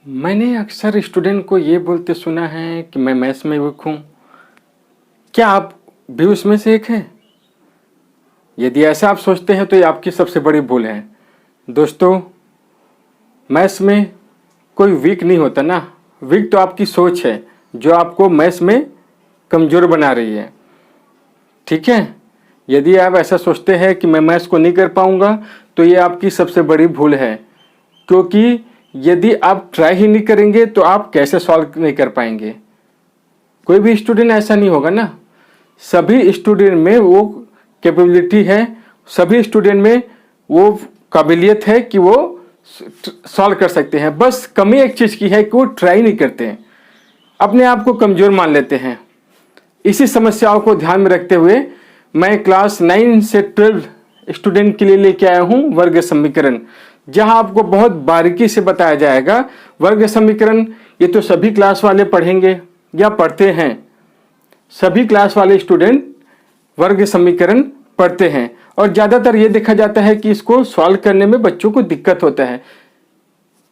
मैंने अक्सर स्टूडेंट को ये बोलते सुना है कि मैं मैथ्स में वीक हूँ। क्या आप भी उसमें से एक हैं? यदि ऐसा आप सोचते हैं तो ये आपकी सबसे बड़ी भूल है। दोस्तों, मैथ्स में कोई वीक नहीं होता ना। वीक तो आपकी सोच है जो आपको मैथ्स में कमज़ोर बना रही है। ठीक है, यदि आप ऐसा सोचते हैं कि मैं मैथ्स को नहीं कर पाऊँगा तो ये आपकी सबसे बड़ी भूल है, क्योंकि यदि आप ट्राई ही नहीं करेंगे तो आप कैसे सॉल्व नहीं कर पाएंगे। कोई भी स्टूडेंट ऐसा नहीं होगा ना। सभी स्टूडेंट में वो कैपेबिलिटी है, सभी स्टूडेंट में वो काबिलियत है कि वो सॉल्व कर सकते हैं। बस कमी एक चीज़ की है कि वो ट्राई नहीं करते हैं, अपने आप को कमज़ोर मान लेते हैं। इसी समस्याओं को ध्यान में रखते हुए मैं क्लास 9 से 12 स्टूडेंट के लिए लेके आया हूँ वर्ग समीकरण, जहां आपको बहुत बारीकी से बताया जाएगा। वर्ग समीकरण ये तो सभी क्लास वाले पढ़ेंगे या पढ़ते हैं। सभी क्लास वाले स्टूडेंट वर्ग समीकरण पढ़ते हैं और ज़्यादातर ये देखा जाता है कि इसको सॉल्व करने में बच्चों को दिक्कत होता है।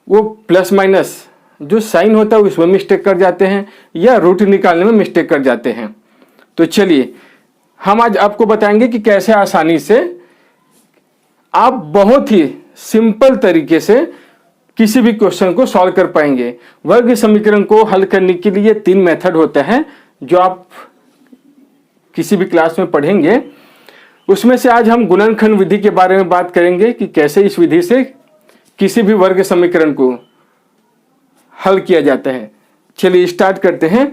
वो प्लस माइनस जो साइन होता है उसमें मिस्टेक कर जाते हैं या रूट निकालने में मिस्टेक कर जाते हैं। तो चलिए हम आज आपको बताएंगे कि कैसे आसानी से आप बहुत ही सिंपल तरीके से किसी भी क्वेश्चन को सॉल्व कर पाएंगे। वर्ग समीकरण को हल करने के लिए 3 मेथड होता है जो आप किसी भी क्लास में पढ़ेंगे। उसमें से आज हम गुणनखंड विधि के बारे में बात करेंगे कि कैसे इस विधि से किसी भी वर्ग समीकरण को हल किया जाता है। चलिए स्टार्ट करते हैं।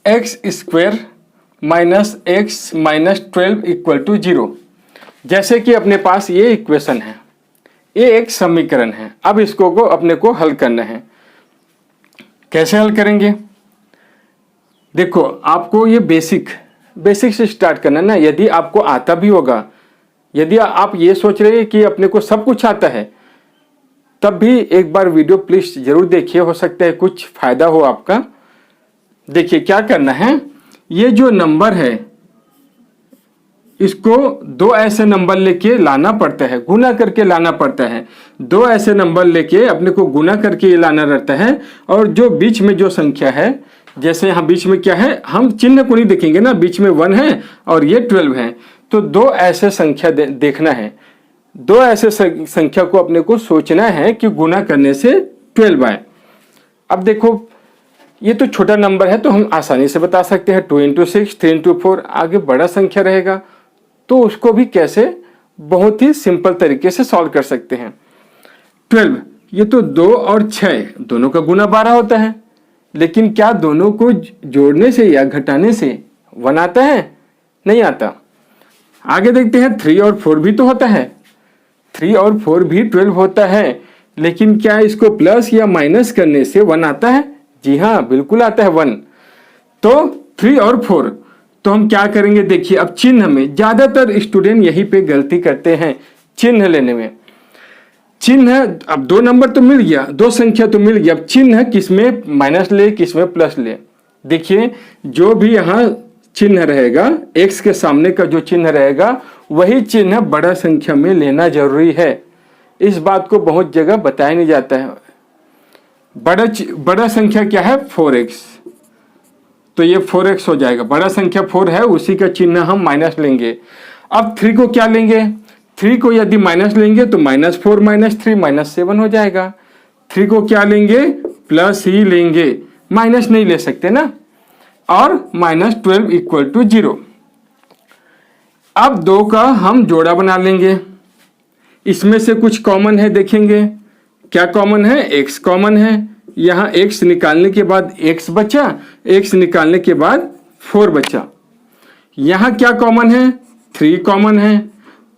X square minus x minus 12 equal to 0। जैसे कि अपने पास ये इक्वेशन है, ये एक समीकरण है। अब इसको अपने को हल करना है। कैसे हल करेंगे? देखो, आपको ये बेसिक से स्टार्ट करना ना। यदि आपको आता भी होगा, यदि आप ये सोच रहे हैं कि अपने को सब कुछ आता है, तब भी एक बार वीडियो प्लीज जरूर देखिए, हो सकता है कुछ फायदा हो आपका। देखिए क्या करना है, ये जो नंबर है इसको 2 ऐसे नंबर लेके लाना पड़ता है, गुना करके लाना पड़ता है। 2 ऐसे नंबर लेके अपने को गुना करके ये लाना रहता है। और जो बीच में जो संख्या है, जैसे यहाँ बीच में क्या है, हम चिन्ह को नहीं देखेंगे ना, बीच में 1 है और ये 12 है। तो 2 ऐसे संख्या देखना है। 2 ऐसे संख्या को अपने को सोचना है कि गुना करने से 12 आए। अब देखो, ये तो छोटा नंबर है तो हम आसानी से बता सकते हैं। 2 × 6, 3 × 4, आगे बड़ा संख्या रहेगा तो उसको भी कैसे बहुत ही सिंपल तरीके से सॉल्व कर सकते हैं। 12, ये तो 2 और 6 दोनों का गुना 12 होता है। लेकिन क्या दोनों को जोड़ने से या घटाने से 1 आता है? नहीं आता। आगे देखते हैं, 3 और 4 भी तो होता है। 3 और 4 भी 12 होता है। लेकिन क्या इसको प्लस या माइनस करने से 1 आता है? जी हाँ, बिल्कुल आता है 1। तो 3 और 4, तो हम क्या करेंगे? देखिए, अब चिन्ह में ज्यादातर स्टूडेंट यहीं पे गलती करते हैं, चिन्ह लेने में। चिन्ह, अब 2 नंबर तो मिल गया, 2 संख्या तो मिल गया, अब चिन्ह किसमें माइनस ले किसमें प्लस ले। देखिए, जो भी यहाँ चिन्ह रहेगा, x के सामने का जो चिन्ह रहेगा वही चिन्ह बड़ा संख्या में लेना जरूरी है। इस बात को बहुत जगह बताया नहीं जाता है। बड़ा संख्या क्या है? 4x, तो ये 4x हो जाएगा। बड़ा संख्या 4 है, उसी का चिन्ह हम माइनस लेंगे। अब 3 को क्या लेंगे? 3 को यदि माइनस लेंगे तो -4 - 3 -7 हो जाएगा। 3 को क्या लेंगे? प्लस ही लेंगे, माइनस नहीं ले सकते ना। और -12 इक्वल टू 0। अब 2 का हम जोड़ा बना लेंगे। इसमें से कुछ कॉमन है, देखेंगे क्या कॉमन है? x कॉमन है। यहाँ x निकालने के बाद x बचा, x निकालने के बाद 4 बचा। यहाँ क्या कॉमन है? 3 कॉमन है।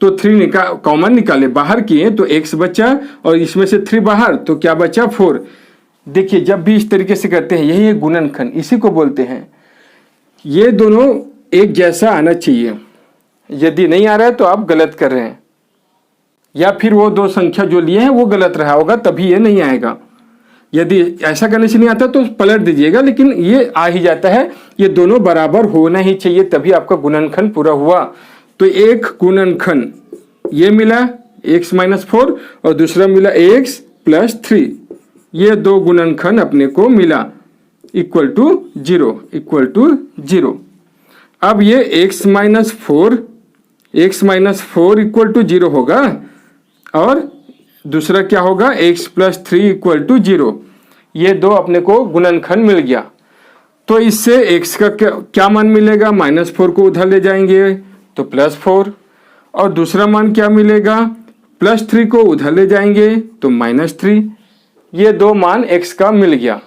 तो 3 कॉमन निकाले, बाहर किए तो x बचा और इसमें से 3 बाहर, तो क्या बचा? 4। देखिए, जब भी इस तरीके से करते हैं, यही है गुणनखंड, इसी को बोलते हैं। ये दोनों एक जैसा आना चाहिए। यदि नहीं आ रहा है तो आप गलत कर रहे हैं, या फिर वो 2 संख्या जो लिए हैं वो गलत रहा होगा, तभी ये नहीं आएगा। यदि ऐसा करने से नहीं आता तो पलट दीजिएगा, लेकिन ये आ ही जाता है। ये दोनों बराबर होना ही चाहिए, तभी आपका गुणनखंड पूरा हुआ। तो एक गुणनखंड ये मिला x माइनस 4 और दूसरा मिला x प्लस 3, ये दो गुणनखंड अपने को मिला इक्वल टू 0। अब ये x माइनस 4 इक्वल टू 0 होगा और दूसरा क्या होगा x प्लस 3 इक्वल टू 0। ये दो अपने को गुणनखंड मिल गया। तो इससे x का क्या मान मिलेगा, -4 को उधर ले जाएंगे तो +4, और दूसरा मान क्या मिलेगा, +3 को उधर ले जाएंगे तो -3। ये दो मान x का मिल गया।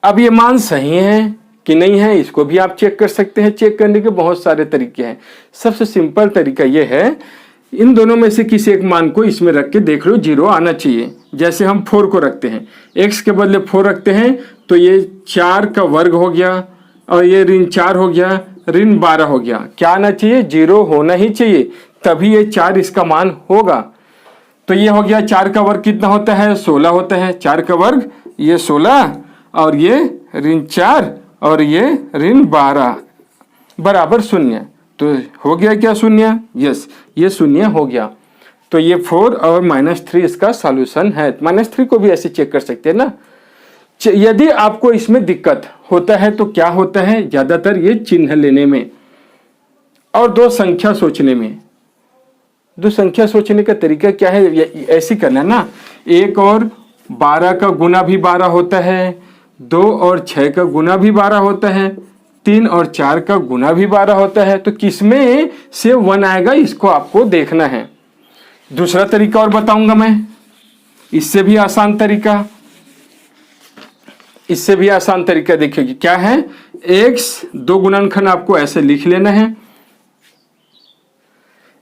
अब ये मान सही है कि नहीं है, इसको भी आप चेक कर सकते हैं। चेक करने के बहुत सारे तरीके हैं। सबसे सिंपल तरीका ये है, इन दोनों में से किसी एक मान को इसमें रख के देख लो 0 आना चाहिए। जैसे हम 4 को रखते हैं, x के बदले 4 रखते हैं तो ये 4 का वर्ग हो गया और ये ऋण 4 हो गया, ऋण 12 हो गया। क्या आना चाहिए, 0 होना ही चाहिए, तभी ये 4 इसका मान होगा। तो ये हो गया 4 का वर्ग कितना होता है, 16 होता है। 4 का वर्ग ये 16 और ये ऋण 4 और ये ऋण 12 बराबर 0। तो हो गया क्या शून्य, यस ये शून्य हो गया। तो ये 4 और -3 इसका सॉल्यूशन है। -3 को भी ऐसे चेक कर सकते हैं ना। यदि आपको इसमें दिक्कत होता है तो क्या होता है, ज्यादातर ये चिन्ह लेने में और दो संख्या सोचने में। दो संख्या सोचने का तरीका क्या है, ऐसी करना ना, 1 और 12 का गुना भी 12 होता है, 2 और 6 का गुना भी 12 होता है, 3 और 4 का गुना भी 12 होता है। तो किसमें से 1 आएगा, इसको आपको देखना है। दूसरा तरीका और बताऊंगा मैं, इससे भी आसान तरीका देखिए क्या है। x दो गुणनखंड आपको ऐसे लिख लेना है,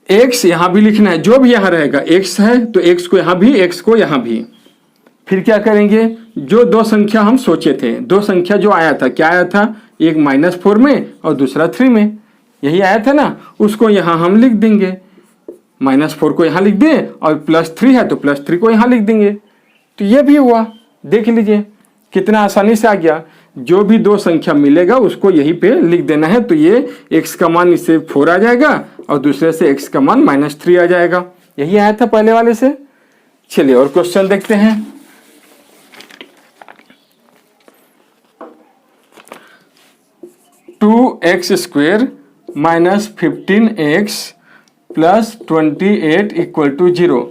x यहां भी लिखना है, जो भी यहां रहेगा x है तो x को यहां भी, x को यहां भी। फिर क्या करेंगे, जो दो संख्या हम सोचे थे, दो संख्या जो आया था, क्या आया था, एक -4 में और दूसरा 3 में, यही आया था ना, उसको यहां हम लिख देंगे। -4 को यहां लिख दें और +3 है तो +3 को यहां लिख देंगे। तो ये भी हुआ, देख लीजिए कितना आसानी से आ गया। जो भी दो संख्या मिलेगा उसको यहीं पे लिख देना है। तो ये x का मान इससे 4 आ जाएगा और दूसरे से x का मान -3 आ जाएगा। यही आया था पहले वाले से। चलिए और क्वेश्चन देखते हैं। (2x² - 15x + 28 = 0)।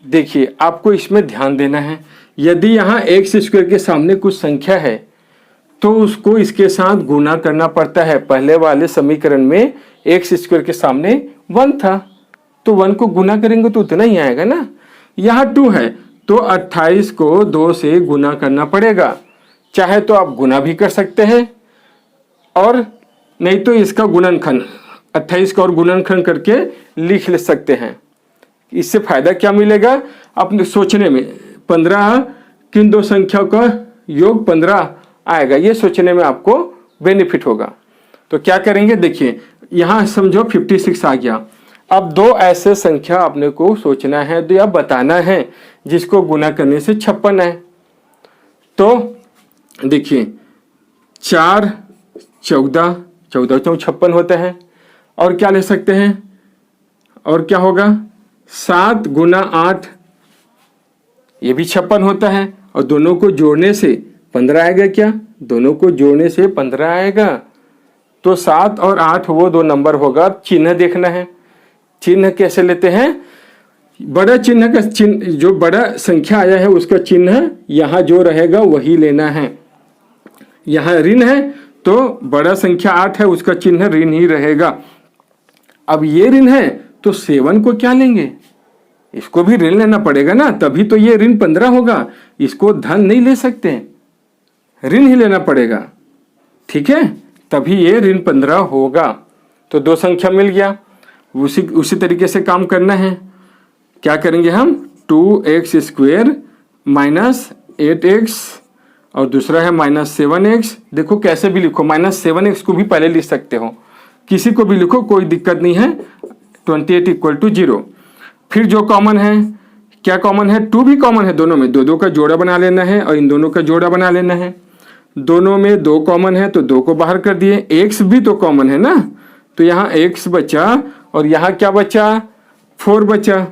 देखिए आपको इसमें ध्यान देना है, यदि यहाँ x² के सामने कुछ संख्या है तो उसको इसके साथ गुना करना पड़ता है। पहले वाले समीकरण में x² के सामने 1 था तो 1 को गुना करेंगे तो उतना ही आएगा ना। यहाँ 2 है तो 28 को 2 से गुना करना पड़ेगा। चाहे तो आप गुना भी कर सकते हैं और नहीं तो इसका गुणनखंड 28 का और गुणनखंड करके लिख ले सकते हैं। इससे फायदा क्या मिलेगा, अपने सोचने में 15 किन दो संख्याओं का योग 15 आएगा, ये सोचने में आपको बेनिफिट होगा। तो क्या करेंगे, देखिए यहाँ समझो 56 आ गया। अब दो ऐसे संख्या अपने को सोचना है तो या बताना है जिसको गुना करने से 56 है। तो देखिए 4 14 14 × 56 होता है। और क्या ले सकते हैं, और क्या होगा 7 × 8 ये भी 56 होता है। और दोनों को जोड़ने से 15 आएगा। क्या, दोनों को जोड़ने से 15 आएगा। तो 7 और 8 वो दो नंबर होगा। चिन्ह देखना है, चिन्ह कैसे लेते हैं, बड़ा चिन्ह का चिन्ह, जो बड़ा संख्या आया है उसका चिन्ह यहाँ जो रहेगा वही लेना है। यहाँ ऋण है तो बड़ा संख्या 8 है, उसका चिन्ह ऋण ही रहेगा। अब ये ऋण है तो 7 को क्या लेंगे, इसको भी ऋण लेना पड़ेगा ना, तभी तो ये ऋण 15 होगा। इसको धन नहीं ले सकते, ऋण ही लेना पड़ेगा, ठीक है, तभी ये ऋण 15 होगा। तो दो संख्या मिल गया। उसी तरीके से काम करना है। क्या करेंगे हम, 2x² - 8x और दूसरा है -7x। देखो कैसे भी लिखो, -7x को भी पहले लिख सकते हो, किसी को भी लिखो, कोई दिक्कत नहीं है। 28 = 0। फिर जो कॉमन है क्या कॉमन है, 2 भी कॉमन है दोनों में, दो दो का जोड़ा बना लेना है और इन दोनों का जोड़ा बना लेना है। दोनों में 2 कॉमन है तो 2 को बाहर कर दिए। x भी तो कॉमन है ना, तो यहाँ x बचा और यहाँ क्या बचा, 4 बचा।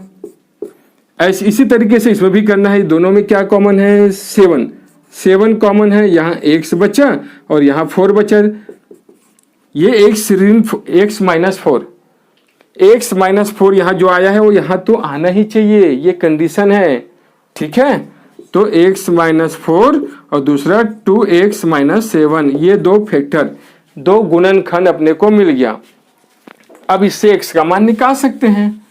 ऐसे इसी तरीके से इसमें भी करना है। दोनों में क्या कॉमन है, 7 कॉमन है, यहाँ x बचा और यहाँ 4 बचा। ये x माइनस 4 यहाँ जो आया है वो यहाँ तो आना ही चाहिए, ये कंडीशन है, ठीक है। तो x माइनस 4 और दूसरा 2x माइनस 7, ये दो फैक्टर, दो गुणनखंड अपने को मिल गया। अब इससे x का मान निकाल सकते हैं,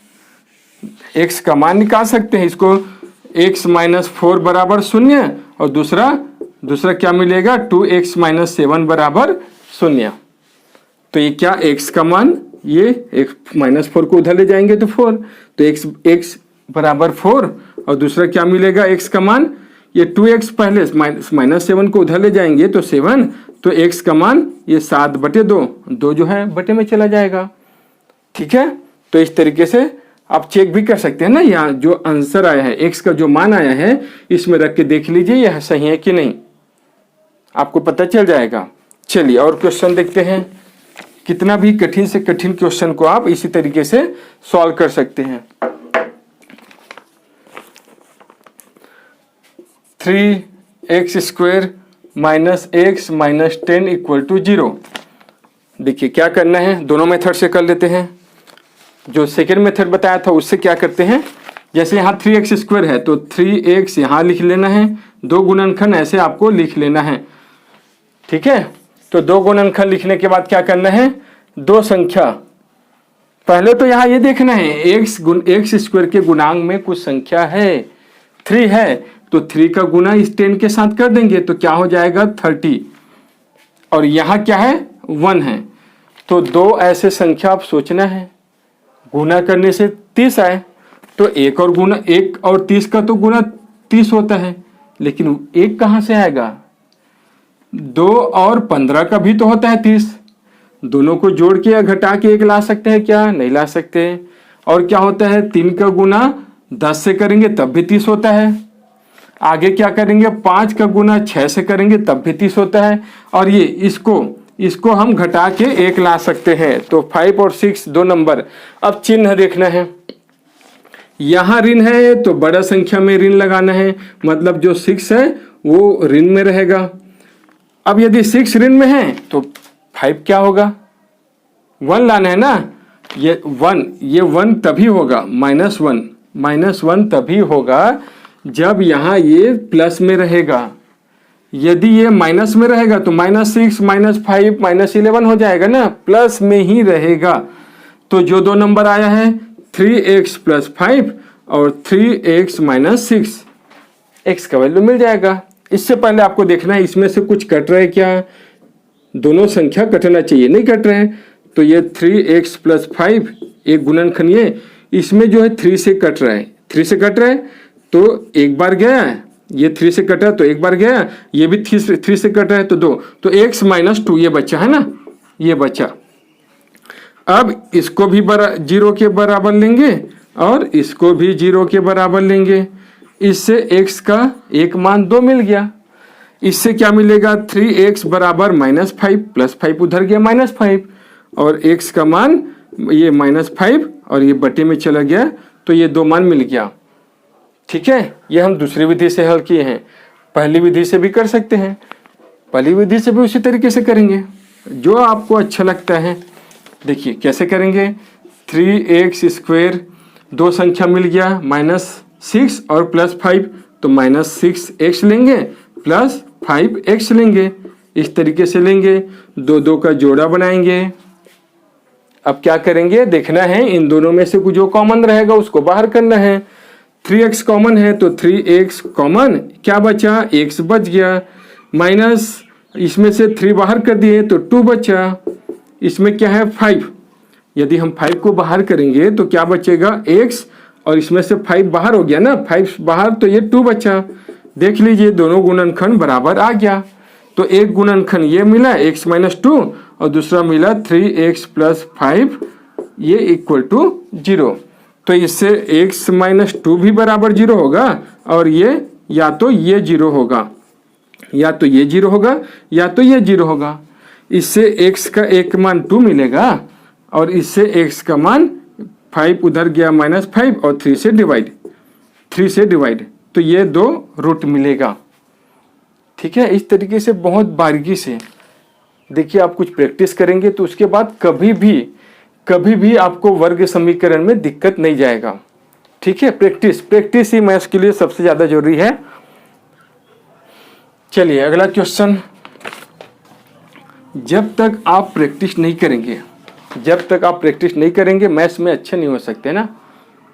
x का मान निकाल सकते हैं। इसको x माइनस 4 बराबर 0 और दूसरा क्या मिलेगा, 2x माइनस 7 बराबर 0। तो ये क्या, x का मान, ये x माइनस 4 को उधर ले जाएंगे तो 4, तो x बराबर 4 और दूसरा क्या मिलेगा, x का मान, ये 2x पहले माइनस 7 को उधर ले जाएंगे तो 7, तो x का मान ये 7/2, 2 जो है बटे में चला जाएगा, ठीक है। तो इस तरीके से आप चेक भी कर सकते हैं ना, यहाँ जो आंसर आया है, x का जो मान आया है इसमें रख के देख लीजिए यह सही है कि नहीं, आपको पता चल जाएगा। चलिए और क्वेश्चन देखते हैं। कितना भी कठिन से कठिन क्वेश्चन को आप इसी तरीके से सॉल्व कर सकते हैं। 3x² minus x minus 10 equal to 0। देखिए क्या करना है, दोनों मेथड से कर लेते हैं। जो सेकेंड मेथड बताया था उससे क्या करते हैं, जैसे यहाँ 3x² है तो 3x यहाँ लिख लेना है, 2 गुणनखंड ऐसे आपको लिख लेना है, ठीक है। तो 2 गुणनखंड लिखने के बाद क्या करना है, 2 संख्या, पहले तो यहाँ ये देखना है x² के गुणांक में कुछ संख्या है, 3 है, तो 3 का गुना इस 10 के साथ कर देंगे तो क्या हो जाएगा 30, और यहाँ क्या है 1 है। तो 2 ऐसे संख्या आप सोचना है, गुना करने से 30 आए, तो 1 और 30 का तो गुना 30 होता है, लेकिन 1 कहाँ से आएगा, 2 और 15 का भी तो होता है 30, दोनों को जोड़ के या घटा के 1 ला सकते हैं क्या, नहीं ला सकते। और क्या होता है, 3 का गुना 10 से करेंगे तब भी 30 होता है। आगे क्या करेंगे, 5 का गुना 6 से करेंगे तब भी 30 होता है। और ये इसको हम घटा के 1 ला सकते हैं। तो 5 और 6 2 नंबर। अब चिन्ह देखना है, यहाँ ऋण है तो बड़ा संख्या में ऋण लगाना है, मतलब जो 6 है वो ऋण में रहेगा। अब यदि 6 ऋण में है तो 5 क्या होगा, 1 लाना है ना, ये 1 तभी होगा, -1 तभी होगा जब यहाँ ये प्लस में रहेगा। यदि ये माइनस में रहेगा तो -6 -5 -11 हो जाएगा ना, प्लस में ही रहेगा। तो जो 2 नंबर आया है 3x + 5 और 3x - 6, x का वैल्यू मिल जाएगा। इससे पहले आपको देखना है इसमें से कुछ कट रहा है क्या, दोनों संख्या कटना चाहिए, नहीं कट रहे हैं। तो ये 3x + 5 एक गुणनखंड, ये इसमें जो है 3 से कट रहा है, 3 से कट रहा है तो एक बार गया, ये 3 से कटा तो एक बार गया, ये भी 3 से कट रहा है तो 2, तो x - 2 ये बच्चा है ना, ये बच्चा। अब इसको भी 0 के बराबर लेंगे और इसको भी 0 के बराबर लेंगे। इससे x का एक मान 2 मिल गया। इससे क्या मिलेगा, 3x बराबर -5 + 5 उधर गया -5 और x का मान ये -5 और ये बटे में चला गया, तो ये 2 मान मिल गया, ठीक है। ये हम दूसरी विधि से हल किए हैं, पहली विधि से भी कर सकते हैं, पहली विधि से भी उसी तरीके से करेंगे जो आपको अच्छा लगता है। देखिए कैसे करेंगे, 3x², 2 संख्या मिल गया, -6 और +5, तो -6x लेंगे +5x लेंगे, इस तरीके से लेंगे, 2 का जोड़ा बनाएंगे। अब क्या करेंगे, देखना है इन दोनों में से जो कॉमन रहेगा उसको बाहर करना है। 3x कॉमन है तो 3x कॉमन, क्या बचा, x बच गया, माइनस इसमें से 3 बाहर कर दिए तो 2 बचा, इसमें क्या है 5, यदि हम 5 को बाहर करेंगे तो क्या बचेगा x, और इसमें से 5 बाहर हो गया ना, 5 बाहर तो ये 2 बचा। देख लीजिए दोनों गुणनखंड बराबर आ गया। तो एक गुणनखंड ये मिला x - 2 और दूसरा मिला 3x + 5, ये इक्वल टू 0। तो इससे x माइनस 2 भी बराबर 0 होगा, और ये या तो ये 0 होगा, या तो ये 0 होगा, या तो ये 0 होगा। इससे x का एक मान 2 मिलेगा, और इससे x का मान 5 उधर गया -5 और 3 से डिवाइड, तो ये 2 रूट मिलेगा। ठीक है, इस तरीके से बहुत बारीकी से देखिए, आप कुछ प्रैक्टिस करेंगे तो उसके बाद कभी भी आपको वर्ग समीकरण में दिक्कत नहीं जाएगा। ठीक है, प्रैक्टिस ही मैथ्स के लिए सबसे ज्यादा जरूरी है। चलिए अगला क्वेश्चन। जब तक आप प्रैक्टिस नहीं करेंगे मैथ्स में अच्छे नहीं हो सकते ना।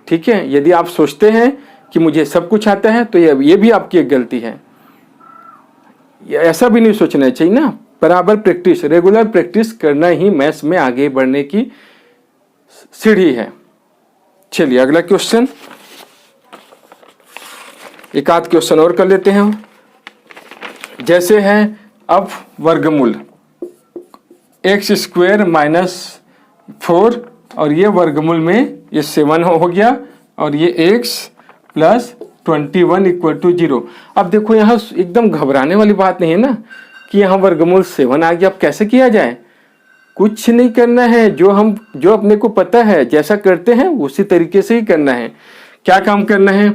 ठीक है, यदि आप सोचते हैं कि मुझे सब कुछ आता है तो ये भी आपकी एक गलती है। ऐसा भी नहीं सोचना चाहिए ना। बराबर प्रैक्टिस, रेगुलर प्रैक्टिस करना ही मैथ्स में आगे बढ़ने की सीढ़ी है। चलिए अगला क्वेश्चन, एक आध क्वेश्चन और कर लेते हैं। जैसे है अब वर्गमूल x² -4, और ये वर्गमूल में ये 7 हो गया, और ये x + 21 = 0। अब देखो यहाँ एकदम घबराने वाली बात नहीं है ना कि यहाँ वर्गमूल 7 आ गया, अब कैसे किया जाए। कुछ नहीं करना है, जो अपने को पता है जैसा करते हैं उसी तरीके से ही करना है। क्या काम करना है,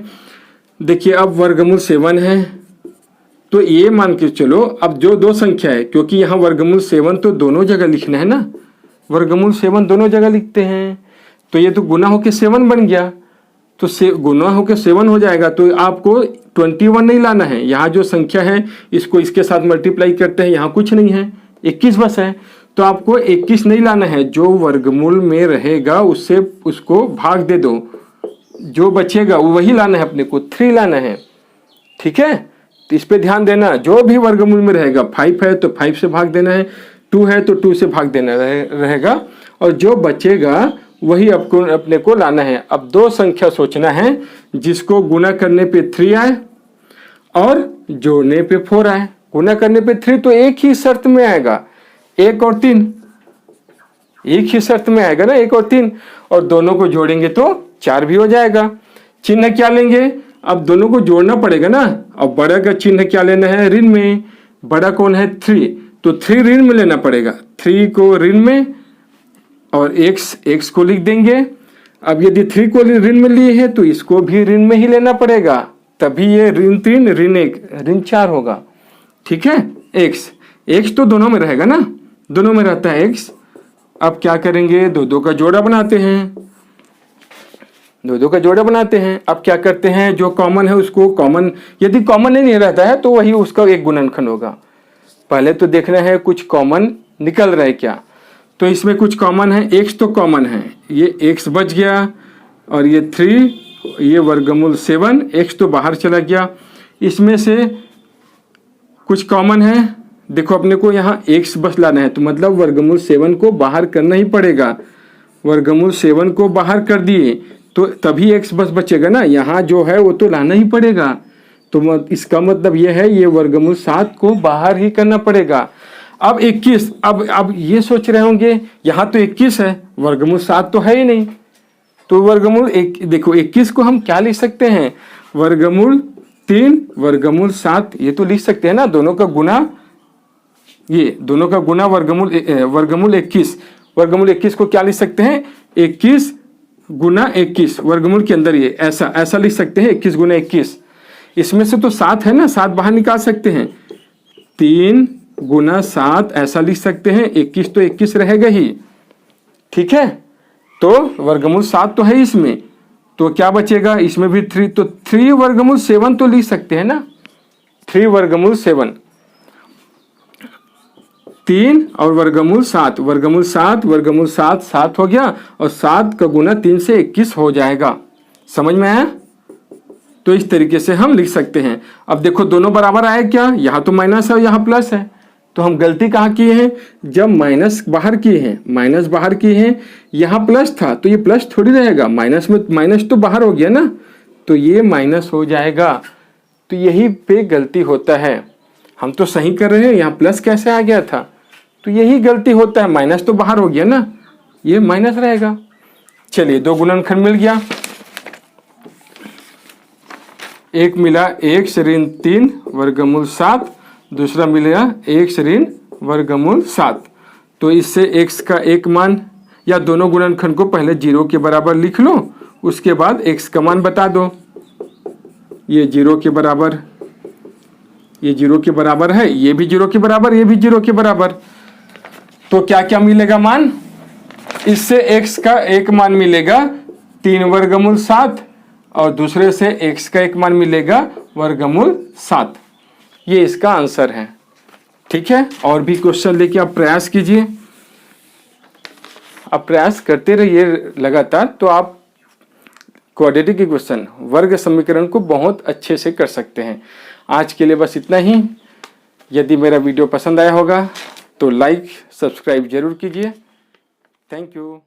देखिए अब वर्गमूल 7 है तो ये मान के चलो, अब जो दो संख्या है, क्योंकि यहाँ वर्गमूल 7 तो दोनों जगह लिखना है ना, वर्गमूल 7 दोनों जगह लिखते हैं, तो ये तो गुना होके 7 बन गया, तो गुना होके 7 हो जाएगा। तो आपको 21 नहीं लाना है, यहाँ जो संख्या है इसको इसके साथ मल्टीप्लाई करते हैं, यहाँ कुछ नहीं है, 21 बस है। तो आपको 21 नहीं लाना है, जो वर्गमूल में रहेगा उससे उसको भाग दे दो, जो बचेगा वो वही लाना है, अपने को 3 लाना है। ठीक है, तो इस पे ध्यान देना, जो भी वर्गमूल में रहेगा, 5 है तो 5 से भाग देना है, 2 है तो 2 से भाग देना रहेगा, और जो बचेगा वही आपको अपने को लाना है। अब दो संख्या सोचना है जिसको गुना करने पे 3 आए और जोड़ने पे 4 आए। गुना करने पे 3 तो एक ही शर्त में आएगा, 1 और 3 एक ही शर्त में आएगा ना, 1 और 3, और दोनों को जोड़ेंगे तो 4 भी हो जाएगा। चिन्ह क्या लेंगे, अब दोनों को जोड़ना पड़ेगा ना। अब बड़ा का चिन्ह क्या लेना है, ऋण में, बड़ा कौन है 3, तो 3 ऋण में लेना पड़ेगा, 3 को ऋण में, और x को लिख देंगे। अब यदि 3 को ऋण में लिए है तो इसको भी ऋण में ही लेना पड़ेगा, तभी ये ऋण 3 ऋण 1 ऋण 4 होगा। ठीक है, x तो दोनों में रहेगा ना, दोनों में रहता है x। अब क्या करेंगे, दो का जोड़ा बनाते हैं, दो का जोड़ा बनाते हैं। अब क्या करते हैं, जो कॉमन है उसको कॉमन, यदि कॉमन नहीं रहता है तो वही उसका एक गुणनखंड होगा। पहले तो देखना है कुछ कॉमन निकल रहा है क्या, तो इसमें कुछ कॉमन है, x तो कॉमन है, ये x बच गया, और ये 3, ये वर्गमूल 7, x तो बाहर चला गया। इसमें से कुछ कॉमन है, देखो अपने को यहाँ x बस लाना है, तो मतलब वर्गमूल 7 को बाहर करना ही पड़ेगा। वर्गमूल 7 को बाहर कर दिए तो तभी x बस बचेगा ना, यहाँ जो है वो तो लाना ही पड़ेगा। तो इसका मतलब ये है, ये वर्गमूल 7 को बाहर ही करना पड़ेगा। अब 21, अब ये सोच रहे होंगे यहाँ तो 21 है, वर्गमूल 7 तो है ही नहीं, तो वर्गमूल देखो 21 को हम क्या लिख सकते हैं, वर्गमूल 3 वर्गमूल 7, ये तो लिख सकते हैं ना, दोनों का गुना, ये दोनों का गुना वर्गमूल 21। वर्गमूल 21 को क्या लिख सकते हैं, 21 गुना 21, वर्गमूल के अंदर ये ऐसा लिख सकते हैं, 21 गुना 21। इसमें से तो 7 है ना, 7 बाहर निकाल सकते हैं, 3 गुना 7 ऐसा लिख सकते हैं, 21 तो 21 रहेगा ही। ठीक है, तो वर्गमूल 7 तो है इसमें, तो क्या बचेगा, इसमें भी 3, तो 3 वर्गमूल 7 तो लिख सकते हैं ना, 3 वर्गमूल 7, 3 और वर्गमूल 7, वर्गमूल 7 7 हो गया, और 7 का गुना 3 से 21 हो जाएगा। समझ में आया, तो इस तरीके से हम लिख सकते हैं। अब देखो दोनों बराबर आए क्या, यहाँ तो माइनस है और यहाँ प्लस है, तो हम गलती कहाँ किए हैं, जब माइनस बाहर किए हैं, यहाँ प्लस था तो ये प्लस थोड़ी रहेगा, माइनस में माइनस तो बाहर हो गया ना, तो ये माइनस हो जाएगा। तो यही पे गलती होता है, हम तो सही कर रहे हैं, यहाँ प्लस कैसे आ गया था, तो यही गलती होता है, माइनस तो बाहर हो गया ना, ये माइनस रहेगा। चलिए 2 गुणनखंड मिल गया। एक मिला x ऋण 3 वर्गमूल 7, दूसरा मिलेगा x ऋण वर्गमूल 7। तो इससे x का एक मान या दोनों गुणनखंड को पहले 0 के बराबर लिख लो, उसके बाद x का मान बता दो। ये 0 के बराबर, ये 0 के बराबर है, ये भी 0 के बराबर, ये भी 0 के बराबर। तो क्या क्या मिलेगा मान? इससे x का एक मान मिलेगा 3 वर्गमूल 7 और दूसरे से x का एक मान मिलेगा वर्गमूल 7। ये इसका आंसर है। ठीक है, और भी क्वेश्चन लेके आप प्रयास कीजिए, आप प्रयास करते रहिए लगातार, तो आप क्वाड्रेटिक इक्वेशन वर्ग समीकरण को बहुत अच्छे से कर सकते हैं। आज के लिए बस इतना ही। यदि मेरा वीडियो पसंद आया होगा तो लाइक सब्सक्राइब जरूर कीजिए। Thank you.